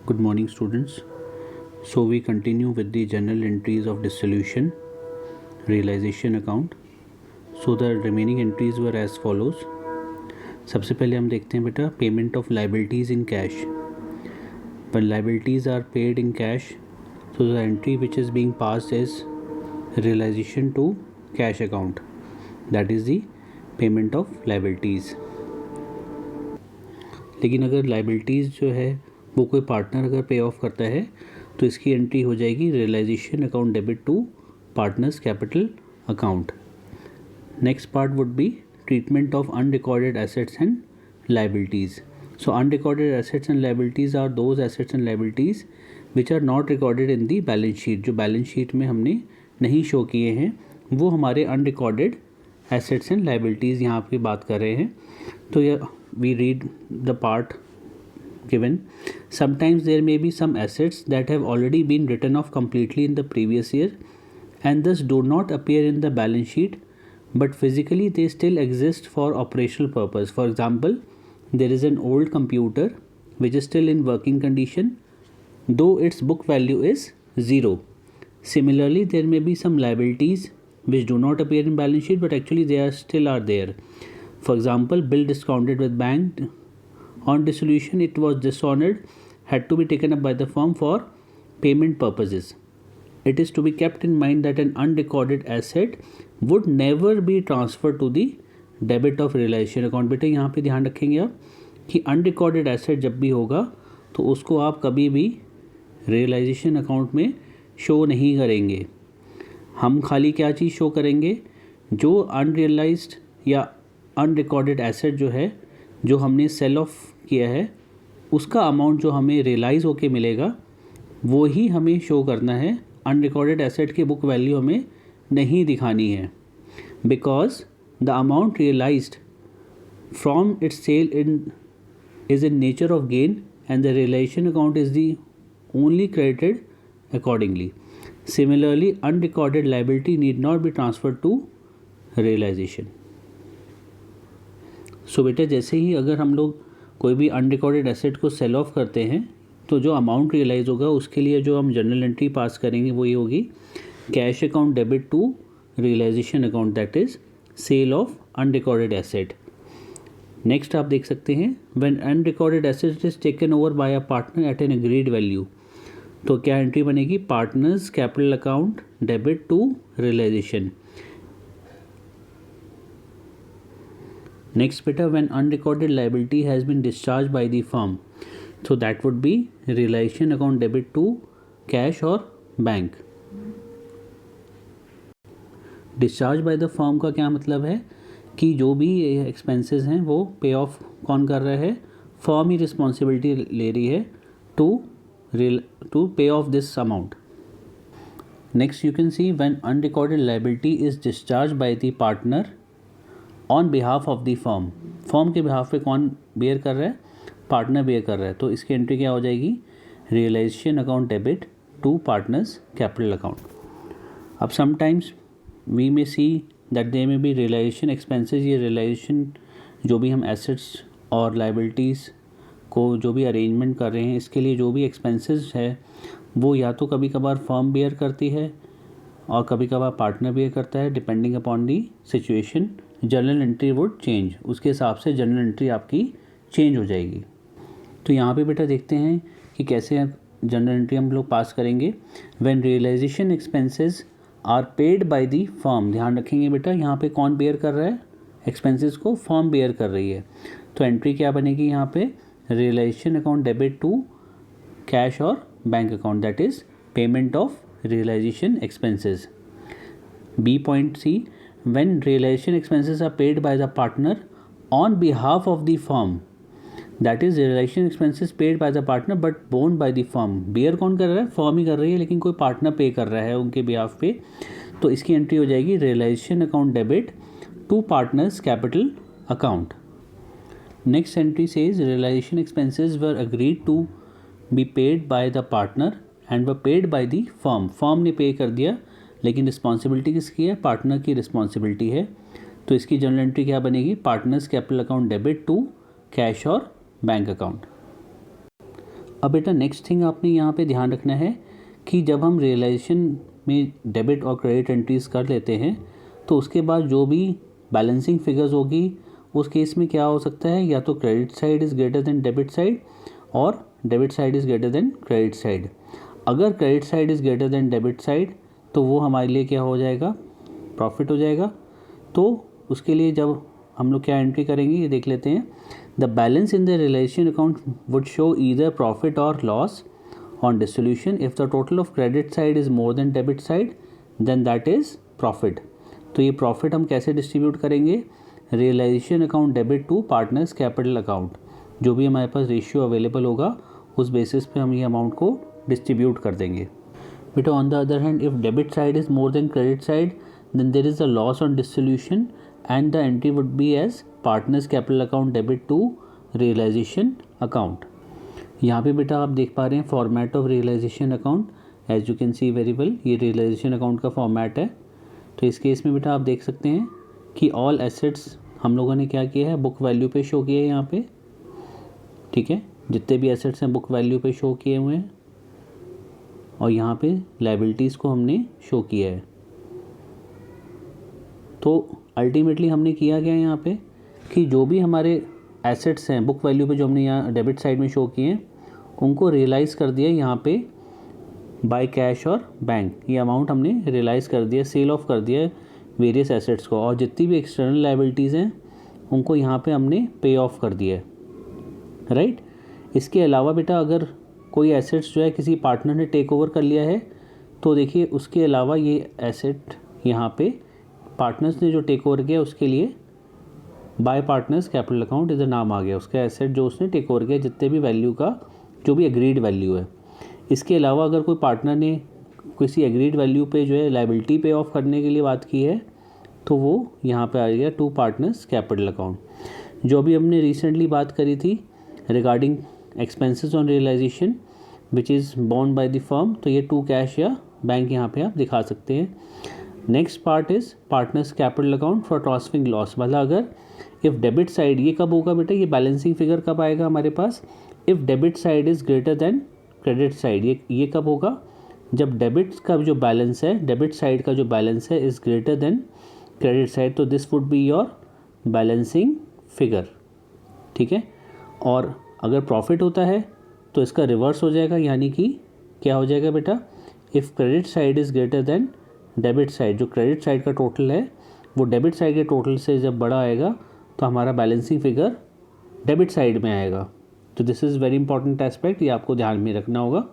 Good morning, students. So we continue with the journal entries of dissolution realization account. So the remaining entries were as follows. सबसे पहले हम देखते हैं बेटा payment of liabilities in cash. When liabilities are paid in cash, so the entry which is being passed is realization to cash account. That is the payment of liabilities. लेकिन अगर liabilities जो है वो कोई पार्टनर अगर पे of करता है तो इसकी एंट्री हो जाएगी realisation account debit to partners capital account. Next part would be treatment of unrecorded assets and liabilities. So unrecorded assets and liabilities are those assets and liabilities which are not recorded in the balance sheet. जो balance sheet में हमने नहीं show किए हैं वो हमारे unrecorded assets and liabilities यहाँ पे बात कर रहे हैं. तो यह we read the part given. Sometimes there may be some assets that have already been written off completely in the previous year and thus do not appear in the balance sheet, but physically they still exist for operational purpose. For example, there is an old computer which is still in working condition though its book value is 0. Similarly, there may be some liabilities which do not appear in balance sheet but actually they are still there. For example, bill discounted with bank. On dissolution, it was dishonored, had to be taken up by the firm for payment purposes. It is to be kept in mind that an unrecorded asset would never be transferred to the debit of realization account. बेटे यहाँ पे ध्यान रखेंगे आप कि unrecorded asset जब भी होगा तो उसको आप कभी भी realization account में शो नहीं करेंगे. हम खाली क्या चीज़ शो करेंगे, जो unrealized या अनरिकॉर्डेड एसेट जो है जो हमने सेल ऑफ किया है उसका अमाउंट जो हमें रियलाइज़ होके मिलेगा वो ही हमें शो करना है. अनरिकॉर्डेड एसेट की बुक वैल्यू हमें नहीं दिखानी है because the amount realised from its sale is in nature of gain and the realisation account is the only credited accordingly. Similarly unrecorded liability need not be transferred to realisation. So बेटा जैसे ही अगर हम लोग कोई भी unrecorded asset को sell off करते हैं तो जो अमाउंट रियलाइज़ होगा उसके लिए जो हम जनरल एंट्री पास करेंगे वो ये होगी cash account debit to realization account, that is sale of unrecorded asset. Next आप देख सकते हैं when unrecorded asset is taken over by a partner at an agreed value. तो क्या एंट्री बनेगी, partners capital account debit to realization. Next beta, when unrecorded liability has been discharged by the firm, so that would be realization account debit to cash or bank. Discharge by the firm का क्या मतलब है कि जो भी expenses हैं वो पे ऑफ कौन कर रहा है, फर्म ही रिस्पॉन्सिबिलिटी ले रही है टू पे of this amount. Next you can see when unrecorded liability is discharge by the partner on behalf of the firm. Firm के बिहाफ पे कौन बेयर कर रहा है, पार्टनर बेयर कर रहा है. तो इसकी एंट्री क्या हो जाएगी, realisation account debit to partners capital account. अब sometimes we may see that there may be realisation expenses. ये रियलाइजेशन जो भी हम एसेट्स और लाइबिलिटीज़ को जो भी अरेंजमेंट कर रहे हैं इसके लिए जो भी एक्सपेंसेस है वो या तो कभी कभार फर्म बेयर करती है और कभी कभार पार्टनर बेयर करता है, depending upon the situation. General entry would change, उसके हिसाब से जनरल एंट्री आपकी चेंज हो जाएगी. तो यहाँ पे बेटा देखते हैं कि कैसे जनरल एंट्री हम लोग पास करेंगे. When realization expenses are paid by the firm. ध्यान रखेंगे बेटा यहाँ पे कौन बेयर कर रहा है, एक्सपेंसेस को फर्म बेयर कर रही है. तो एंट्री क्या बनेगी यहाँ पे, realisation account debit to cash और bank account, that is payment of realisation expenses. B point C, when realization expenses are paid by the partner on behalf of the firm, that is realization expenses paid by the partner but borne by the firm. bear कौन कर रहा है, firm ही कर रही है लेकिन कोई partner पे कर रहा है उनके बिहाफ पे. तो इसकी एंट्री हो जाएगी realisation account debit to partners capital account. Next entry says realization expenses were agreed to be paid by the partner and were paid by the firm. Firm ने पे कर दिया लेकिन रिस्पॉन्सिबिलिटी किसकी है, पार्टनर की responsibility है. तो इसकी जनरल एंट्री क्या बनेगी, partners capital account debit to cash और बैंक अकाउंट. अब बेटा नेक्स्ट थिंग आपने यहाँ पे ध्यान रखना है कि जब हम रियलाइजेशन में डेबिट और क्रेडिट एंट्रीज कर लेते हैं तो उसके बाद जो भी बैलेंसिंग फिगर्स होगी उस केस में क्या हो सकता है, या तो credit side is greater than debit side और debit side is greater than credit side. अगर credit side is greater than debit side तो वो हमारे लिए क्या हो जाएगा, प्रॉफिट हो जाएगा। तो उसके लिए जब हम लोग क्या एंट्री करेंगे ये देख लेते हैं। The balance in the realisation account would show either profit or loss on dissolution. If the total of credit side is more than debit side then that is profit. तो ये प्रॉफिट हम कैसे distribute करेंगे, realisation account debit to partners capital account, जो भी हमारे पास ratio available होगा उस बेसिस पे हम ये अमाउंट को डिस्ट्रीब्यूट कर देंगे। बेटा on the other hand if debit side is more than credit side then there is a loss on dissolution and the entry would be as partners capital account debit to realization account. यहाँ पे बेटा आप देख पा रहे हैं format of realization account, as you can see very well ये realization account का फॉर्मेट है। तो इस केस में बेटा आप देख सकते हैं कि ऑल एसेट्स हम लोगों ने क्या किया है, बुक वैल्यू पे शो किया है यहाँ पे, ठीक है, जितने भी एसेट्स हैं बुक वैल्यू पे शो किए हुए हैं और यहाँ पे लायबिलिटीज़ को हमने शो किया है। तो अल्टीमेटली हमने किया क्या यहाँ पे कि जो भी हमारे एसेट्स हैं बुक वैल्यू पे जो हमने यहाँ डेबिट साइड में शो किए हैं उनको रियलाइज़ कर दिया यहाँ पे बाय कैश और बैंक। ये अमाउंट हमने रियलाइज़ कर दिया, सेल ऑफ कर दिया वेरियस एसेट्स को, और जितनी भी एक्सटर्नल लायबिलिटीज़ हैं उनको यहाँ पे हमने पे ऑफ कर दिया है, राइट। इसके अलावा बेटा अगर कोई एसेट्स जो है किसी पार्टनर ने टेक ओवर कर लिया है तो देखिए उसके अलावा ये एसेट यहाँ पे पार्टनर्स ने जो टेक ओवर किया उसके लिए बाय पार्टनर्स कैपिटल अकाउंट इधर नाम आ गया, उसका एसेट जो उसने टेक ओवर किया जितने भी वैल्यू का जो भी एग्रीड वैल्यू है। इसके अलावा अगर कोई पार्टनर ने किसी एग्रीड वैल्यू पे जो है लायबिलिटी पे ऑफ करने के लिए बात की है तो वो यहाँ पे आ गया टू पार्टनर्स कैपिटल अकाउंट। जो भी हमने रिसेंटली बात करी थी regarding expenses on realization which is borne by the firm, तो ये टू कैश या बैंक यहाँ पे आप दिखा सकते हैं। Next part is partners capital account for transferring loss, मतलब अगर इफ़ डेबिट साइड, ये कब होगा बेटा, ये बैलेंसिंग फिगर कब आएगा हमारे पास, if debit side is greater than credit side. ये कब होगा, जब डेबिट का जो बैलेंस है, डेबिट साइड का जो बैलेंस है is greater than credit side, तो this would be your balancing figure, ठीक है। और अगर प्रॉफिट होता है तो इसका रिवर्स हो जाएगा, यानी कि क्या हो जाएगा बेटा, if credit side is greater than debit side, जो क्रेडिट साइड का टोटल है वो डेबिट साइड के टोटल से जब बड़ा आएगा तो हमारा बैलेंसिंग फिगर डेबिट साइड में आएगा। तो this is very important aspect, ये आपको ध्यान में रखना होगा।